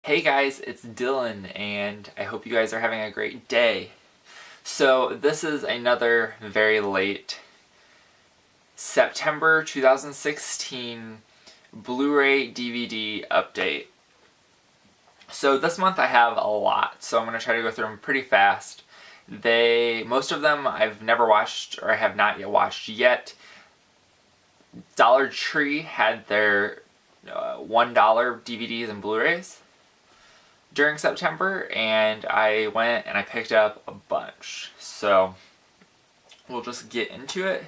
Hey guys, it's Dylan, and I hope you guys are having a great day. So this is another very late September 2016 Blu-ray DVD update. So this month I have a lot, so I'm going to try to go through them pretty fast. Most of them I've never watched, or I have not yet watched yet. Dollar Tree had their $1 DVDs and Blu-rays during September, and I went and I picked up a bunch. So we'll just get into it.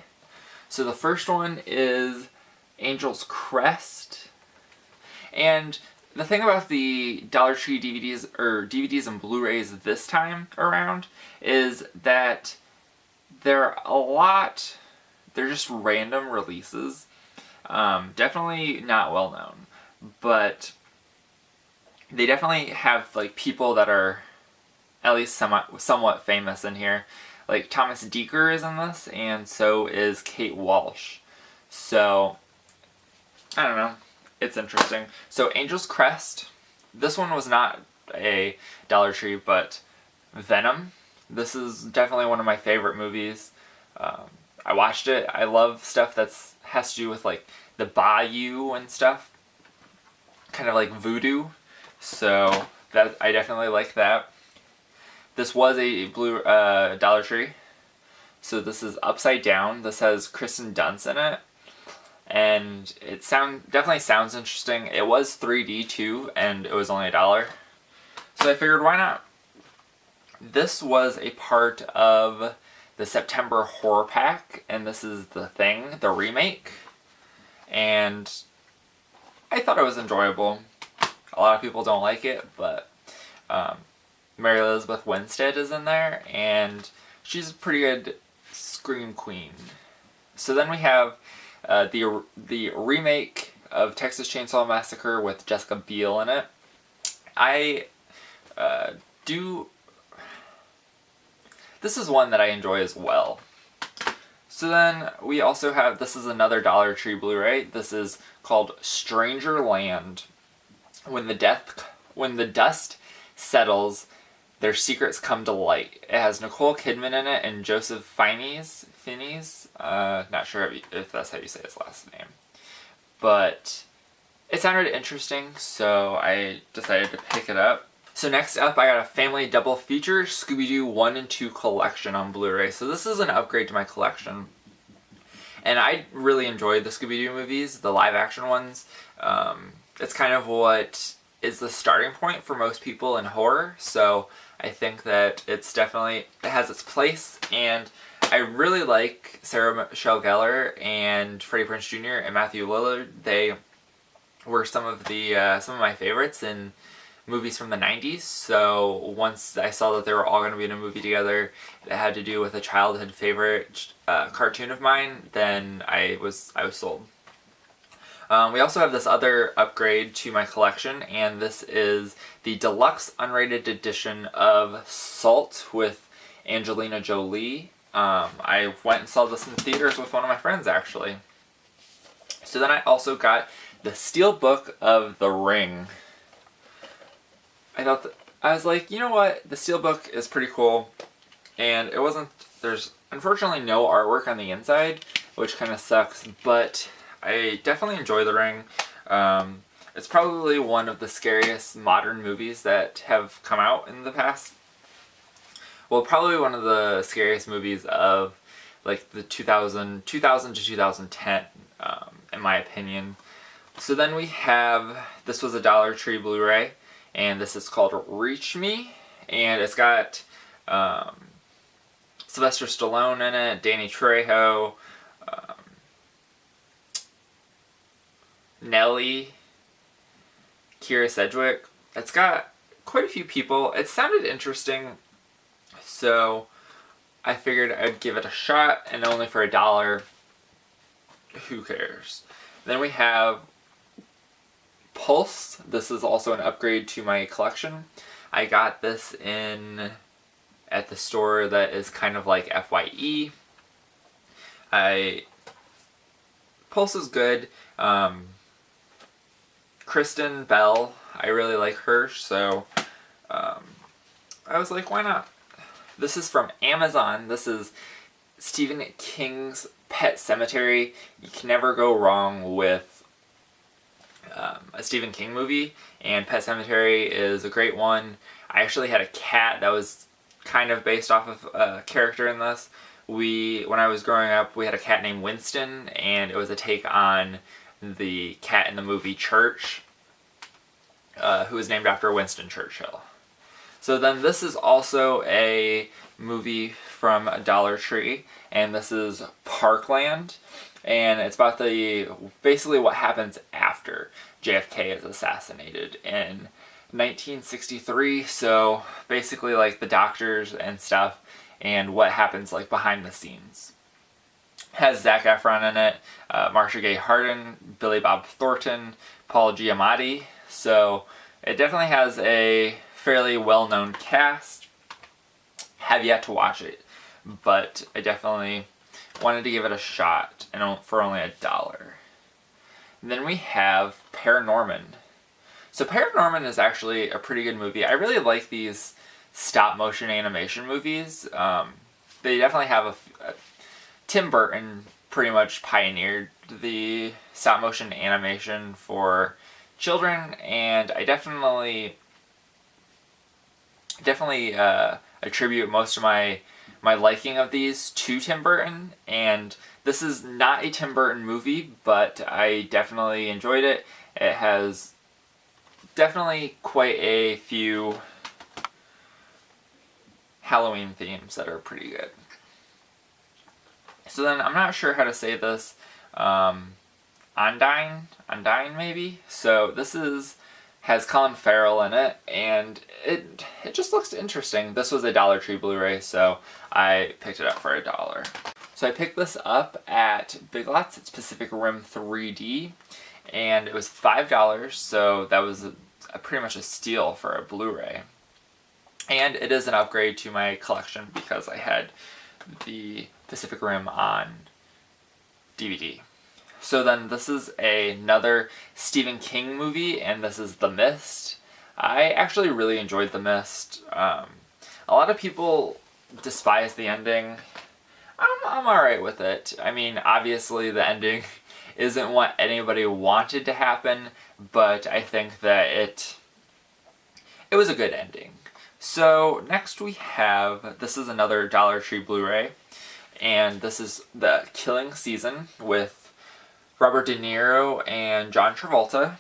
So the first one is Angel's Crest. And the thing about the Dollar Tree DVDs and Blu-rays this time around is that they're just random releases. Definitely not well known, but they definitely have like people that are at least somewhat famous in here. Like Thomas Dekker is in this, and so is Kate Walsh. So I don't know, it's interesting. So Angel's Crest, this one was not a Dollar Tree, but Venom. This is definitely one of my favorite movies. I watched it. I love stuff that's has to do with like the bayou and stuff, kind of like voodoo. So that I definitely like that. This was a Dollar Tree. So this is Upside Down. This has Kristen Dunst in it, and it definitely sounds interesting. It was 3D too, and it was only $1. So I figured, why not? This was a part of the September horror pack, and this is The Thing, the remake, and I thought it was enjoyable. A lot of people don't like it, but Mary Elizabeth Winstead is in there, and she's a pretty good scream queen. So then we have the remake of Texas Chainsaw Massacre with Jessica Biel in it. This is one that I enjoy as well. So then we also have, this is another Dollar Tree Blu-ray. This is called Stranger Land. When the dust settles, their secrets come to light. It has Nicole Kidman in it and Joseph Fiennes. Not sure if that's how you say his last name. But it sounded interesting, so I decided to pick it up. So next up, I got a family double feature, Scooby-Doo 1 and 2 collection on Blu-ray. So this is an upgrade to my collection. And I really enjoyed the Scooby-Doo movies, the live-action ones. It's kind of what is the starting point for most people in horror, so I think that it has its place, and I really like Sarah Michelle Gellar and Freddie Prinze Jr. and Matthew Lillard. They were some of my favorites in movies from the 90s, so once I saw that they were all going to be in a movie together that had to do with a childhood favorite cartoon of mine, then I was sold. We also have this other upgrade to my collection, and this is the deluxe unrated edition of Salt with Angelina Jolie. I went and saw this in theaters with one of my friends, actually. So then I also got the Steelbook of The Ring. I was like, you know what, the Steelbook is pretty cool, and there's unfortunately no artwork on the inside, which kind of sucks, but I definitely enjoy The Ring. It's probably one of the scariest modern movies that have come out in the past. Well, probably one of the scariest movies of like the 2000 to 2010, in my opinion. So then we have, this was a Dollar Tree Blu-ray, and this is called Reach Me, and it's got Sylvester Stallone in it, Danny Trejo, Nelly, Keira Sedgwick. It's got quite a few people. It sounded interesting, so I figured I'd give it a shot, and only for $1, who cares? Then we have Pulse. This is also an upgrade to my collection. I got this at the store that is kind of like FYE. Pulse is good. Kristen Bell, I really like her, so I was like, why not? This is from Amazon. This is Stephen King's Pet Sematary. You can never go wrong with a Stephen King movie, and Pet Sematary is a great one. I actually had a cat that was kind of based off of a character in this. When I was growing up, we had a cat named Winston, and it was a take on the cat in the movie Church, who was named after Winston Churchill. So then this is also a movie from Dollar Tree, and this is Parkland, and it's about basically what happens after JFK is assassinated in 1963, so basically like the doctors and stuff, and what happens like behind the scenes. Has Zac Efron in it, Marcia Gay Harden, Billy Bob Thornton, Paul Giamatti, so it definitely has a fairly well-known cast. Have yet to watch it, but I definitely wanted to give it a shot, and for only $1. And then we have Paranorman. So Paranorman is actually a pretty good movie. I really like these stop-motion animation movies. They definitely have Tim Burton pretty much pioneered the stop-motion animation for children, and I definitely attribute most of my liking of these to Tim Burton, and this is not a Tim Burton movie, but I definitely enjoyed it. It has definitely quite a few Halloween themes that are pretty good. So then, I'm not sure how to say this, Undyne maybe? So this has Colin Farrell in it, and it just looks interesting. This was a Dollar Tree Blu-ray, so I picked it up for $1. So I picked this up at Big Lots. It's Pacific Rim 3D, and it was $5, so that was pretty much a steal for a Blu-ray. And it is an upgrade to my collection because I had the Pacific Rim on DVD. So then this is another Stephen King movie, and this is The Mist. I actually really enjoyed The Mist. A lot of people despise the ending. I'm alright with it. I mean, obviously the ending isn't what anybody wanted to happen, but I think that it was a good ending. So next we have, this is another Dollar Tree Blu-ray, and this is The Killing Season with Robert De Niro and John Travolta.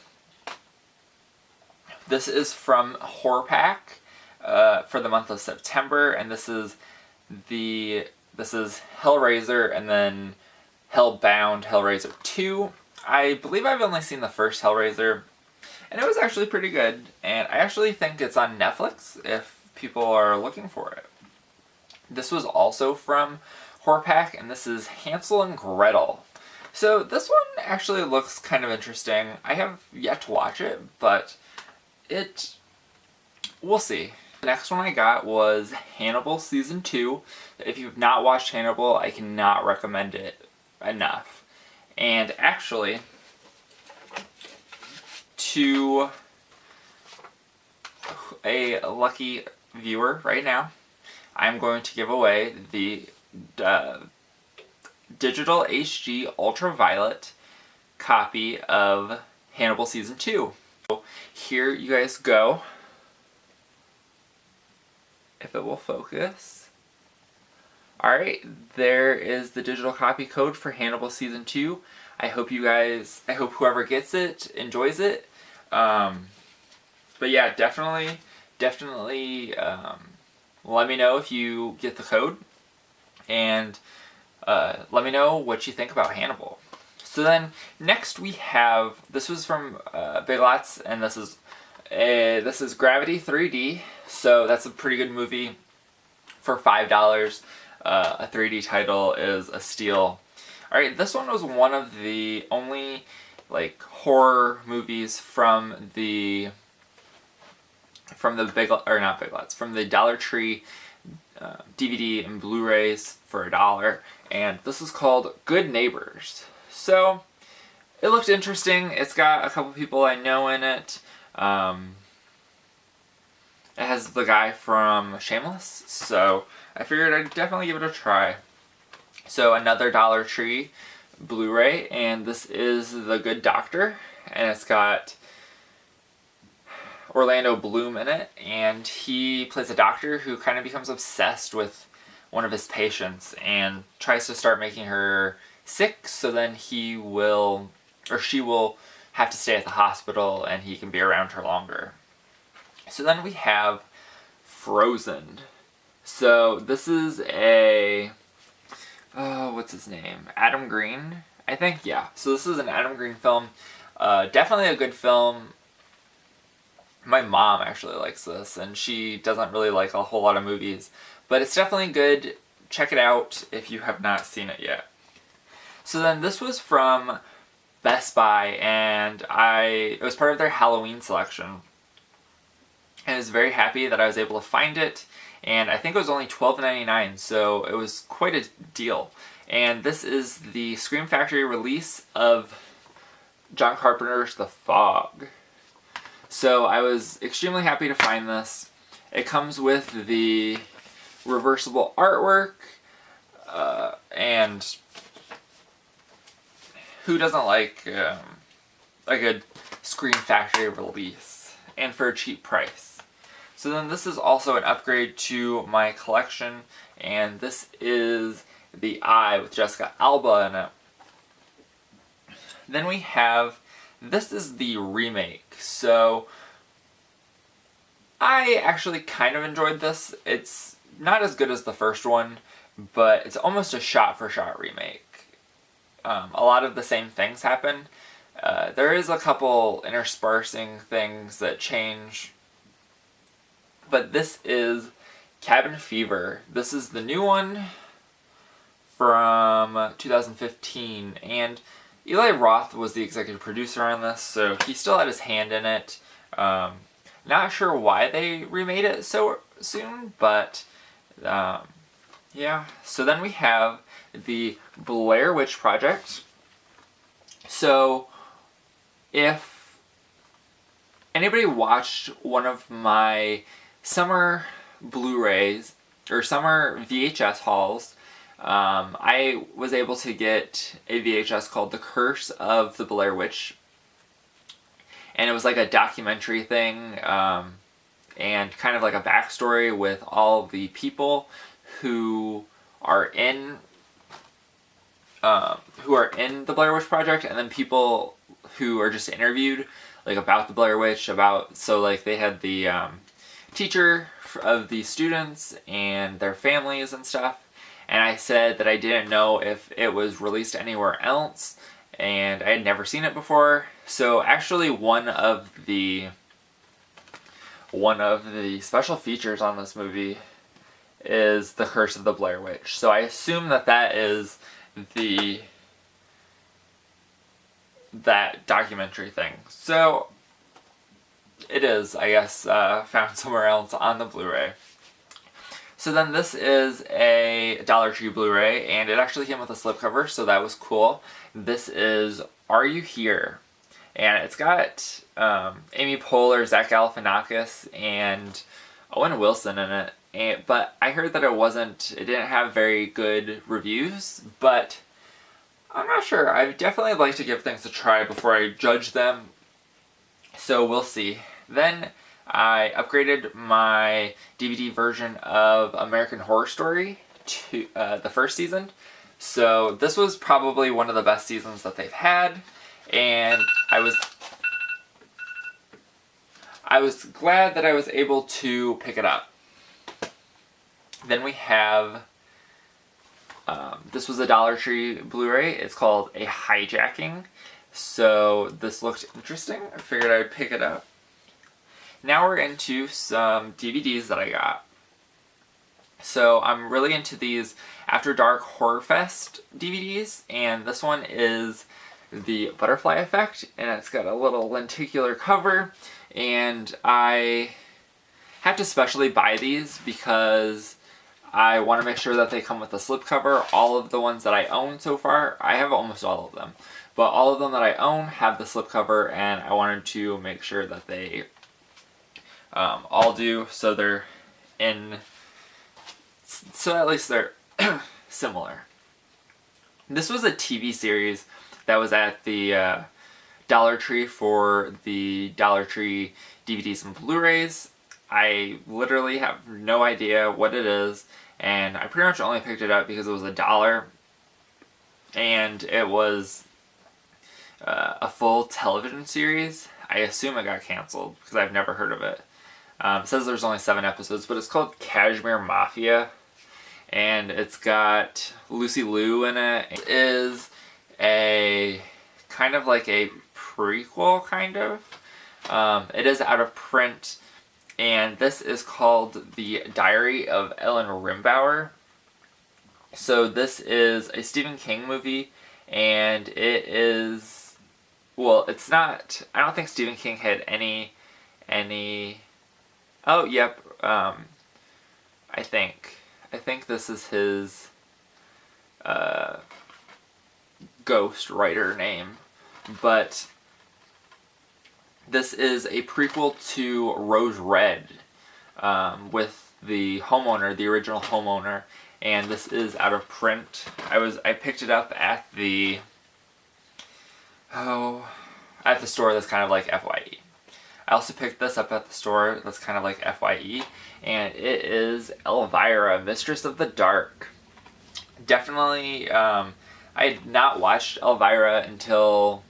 This is from Horror Pack for the month of September, and this is Hellraiser and then Hellbound Hellraiser 2. I believe I've only seen the first Hellraiser, and it was actually pretty good, and I actually think it's on Netflix if people are looking for it. This was also from Horror Pack, and this is Hansel and Gretel. So this one actually looks kind of interesting. I have yet to watch it, but we'll see. The next one I got was Hannibal Season 2. If you've not watched Hannibal, I cannot recommend it enough. And actually, to a lucky viewer right now, I'm going to give away the digital HD ultraviolet copy of Hannibal Season 2. So here you guys go. If it will focus. Alright, there is the digital copy code for Hannibal Season 2. I hope whoever gets it enjoys it. But yeah, definitely let me know if you get the code. And let me know what you think about Hannibal. So then, next we have, this was from Big Lots, and this is Gravity 3D, so that's a pretty good movie for $5. A 3D title is a steal. Alright, this one was one of the only horror movies from the Dollar Tree DVD and Blu-rays for $1, and this is called Good Neighbors. So it looked interesting. It's got a couple people I know in it. It has the guy from Shameless, so I figured I'd definitely give it a try. So another Dollar Tree Blu-ray, and this is The Good Doctor, and it's got Orlando Bloom in it, and he plays a doctor who kind of becomes obsessed with one of his patients and tries to start making her sick, so then he will, or she will, have to stay at the hospital and he can be around her longer. So then we have Frozen. So this is a, what's his name? Adam Green, I think? Yeah. So this is an Adam Green film. Definitely a good film. My mom actually likes this, and she doesn't really like a whole lot of movies. But it's definitely good. Check it out if you have not seen it yet. So then this was from Best Buy, and it was part of their Halloween selection. And I was very happy that I was able to find it, and I think it was only $12.99, so it was quite a deal. And this is the Scream Factory release of John Carpenter's The Fog. So I was extremely happy to find this. It comes with the reversible artwork, and who doesn't like a good Scream Factory release, and for a cheap price. So then this is also an upgrade to my collection, and this is The Eye with Jessica Alba in it. Then we have, this is the remake. So I actually kind of enjoyed this. It's not as good as the first one, but it's almost a shot-for-shot remake. A lot of the same things happen. There is a couple interspersing things that change. But this is Cabin Fever. This is the new one from 2015. And Eli Roth was the executive producer on this, so he still had his hand in it. Not sure why they remade it so soon, but yeah. So then we have the Blair Witch Project. So if anybody watched one of my summer Blu-rays or summer VHS hauls, I was able to get a VHS called The Curse of the Blair Witch, and it was like a documentary thing, and kind of like a backstory with all the people who are in the Blair Witch Project, and then people who are just interviewed like about the Blair Witch, so like they had the teacher of the students and their families and stuff, and I said that I didn't know if it was released anywhere else, and I had never seen it before. So actually one of the special features on this movie is The Curse of the Blair Witch. So I assume that is that documentary thing. So it is, I guess, found somewhere else on the Blu-ray. So then this is a Dollar Tree Blu-ray, and it actually came with a slipcover, so that was cool. This is Are You Here? And it's got Amy Poehler, Zach Galifianakis, and Owen Wilson in it. But I heard that it didn't have very good reviews, but I'm not sure. I definitely like to give things a try before I judge them, so we'll see. Then I upgraded my DVD version of American Horror Story to the first season. So this was probably one of the best seasons that they've had, and I was glad that I was able to pick it up. Then we have, this was a Dollar Tree Blu-ray. It's called A Hijacking. So this looked interesting. I figured I'd pick it up. Now we're into some DVDs that I got. So I'm really into these After Dark Horror Fest DVDs, and this one is The Butterfly Effect, and it's got a little lenticular cover, and I have to specially buy these because I want to make sure that they come with a slipcover. All of the ones that I own so far, I have almost all of them, but all of them that I own have the slipcover, and I wanted to make sure that they all do, so they're in, so at least they're similar. This was a TV series that was at the Dollar Tree for the Dollar Tree DVDs and Blu-rays. I literally have no idea what it is, and I pretty much only picked it up because it was $1, and it was a full television series. I assume it got canceled because I've never heard of it. It says there's only 7 episodes, but it's called Kashmir Mafia, and it's got Lucy Liu in it. It is a kind of like a prequel, kind of. It is out of print, and this is called The Diary of Ellen Rimbauer. So this is a Stephen King movie, and it is, well, it's not, I don't think Stephen King had any, oh, yep, I think this is his, ghost writer name, but this is a prequel to Rose Red, with the homeowner, the original homeowner, and this is out of print. I picked it up at the store that's kind of like FYE. I also picked this up at the store that's kind of like FYE, and it is Elvira, Mistress of the Dark. Definitely, I had not watched Elvira until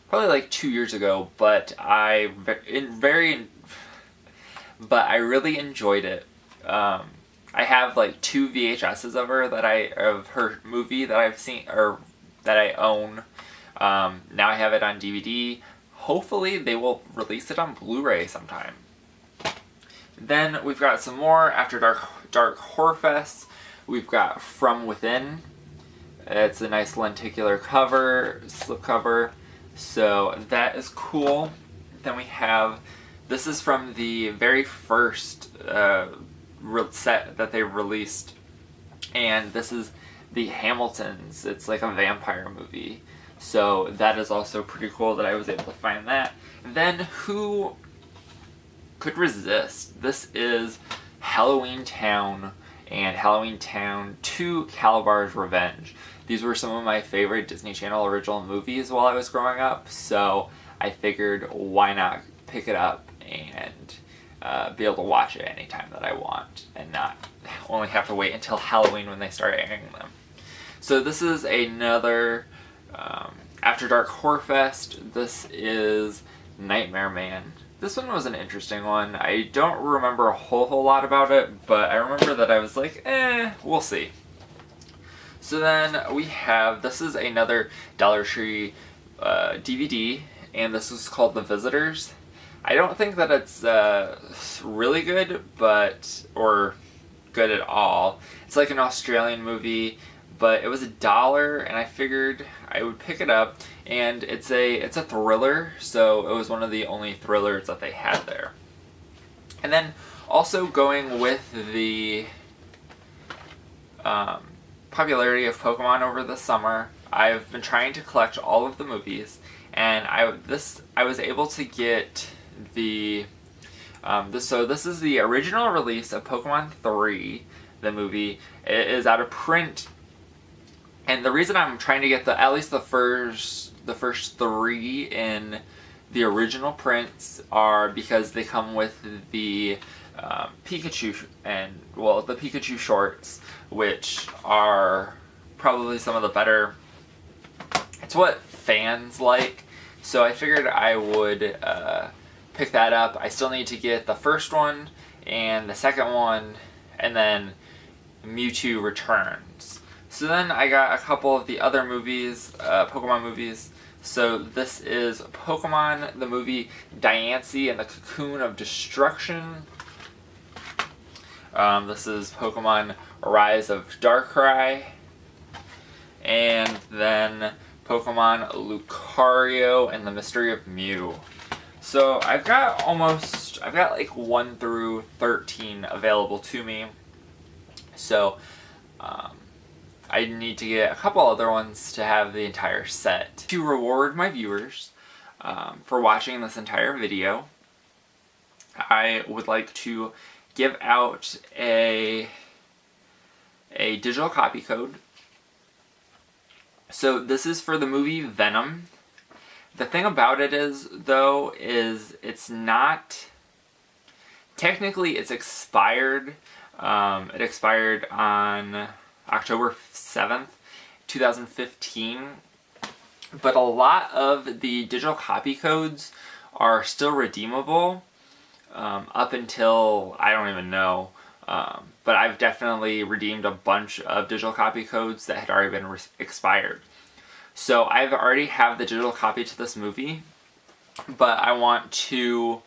probably like 2 years ago, but I really enjoyed it. I have like 2 VHSs of her movie that I've seen, or that I own. Now I have it on DVD. Hopefully they will release it on Blu-ray sometime. Then we've got some more After Dark Horror Fest. We've got From Within. It's a nice lenticular cover, slipcover, so that is cool. Then we have, this is from the very first set that they released, and this is The Hamiltons. It's like a vampire movie, so that is also pretty cool that I was able to find that. And then who could resist? This is Halloween Town and Halloween Town 2 Calabar's Revenge. These were some of my favorite Disney Channel original movies while I was growing up, so I figured why not pick it up and be able to watch it anytime that I want and not only have to wait until Halloween when they start airing them. So this is another After Dark Horror Fest. This is Nightmare Man. This one was an interesting one. I don't remember a whole lot about it, but I remember that I was like, we'll see. So then we have, this is another Dollar Tree DVD, and this is called The Visitors. I don't think that it's really good, or good at all. It's like an Australian movie, but it was $1, and I figured I would pick it up, and it's a thriller, so it was one of the only thrillers that they had there. And then also going with the popularity of Pokemon over the summer, I've been trying to collect all of the movies, and I was able to get the so this is the original release of Pokemon 3, the movie. It is out of print, and the reason I'm trying to get at least the first 3 in the original prints are because they come with the Pikachu the Pikachu shorts, which are probably some of the better. It's what fans like, so I figured I would pick that up. I still need to get the first one and the second one, and then Mewtwo Returns. So then I got a couple of the other movies, Pokemon movies. So this is Pokemon, the movie Diancie and the Cocoon of Destruction. This is Pokemon Rise of Darkrai. And then Pokemon Lucario and the Mystery of Mew. So I've got like 1 through 13 available to me. So I need to get a couple other ones to have the entire set. To reward my viewers for watching this entire video, I would like to give out a digital copy code. So this is for the movie Venom. The thing about it is, though, is it's not... Technically, it's expired. It expired on October 7th, 2015. But a lot of the digital copy codes are still redeemable up until, I don't even know. But I've definitely redeemed a bunch of digital copy codes that had already been expired. So I've already have the digital copy to this movie, but I want to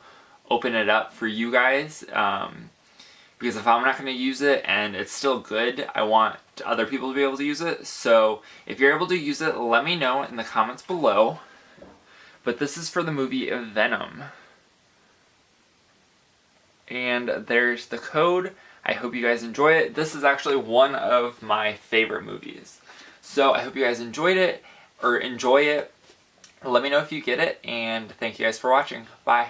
open it up for you guys, because if I'm not going to use it and it's still good, I want other people to be able to use it. So if you're able to use it, let me know in the comments below. But this is for the movie Venom. And there's the code. I hope you guys enjoy it. This is actually one of my favorite movies. So I hope you guys enjoy it. Let me know if you get it, and thank you guys for watching. Bye.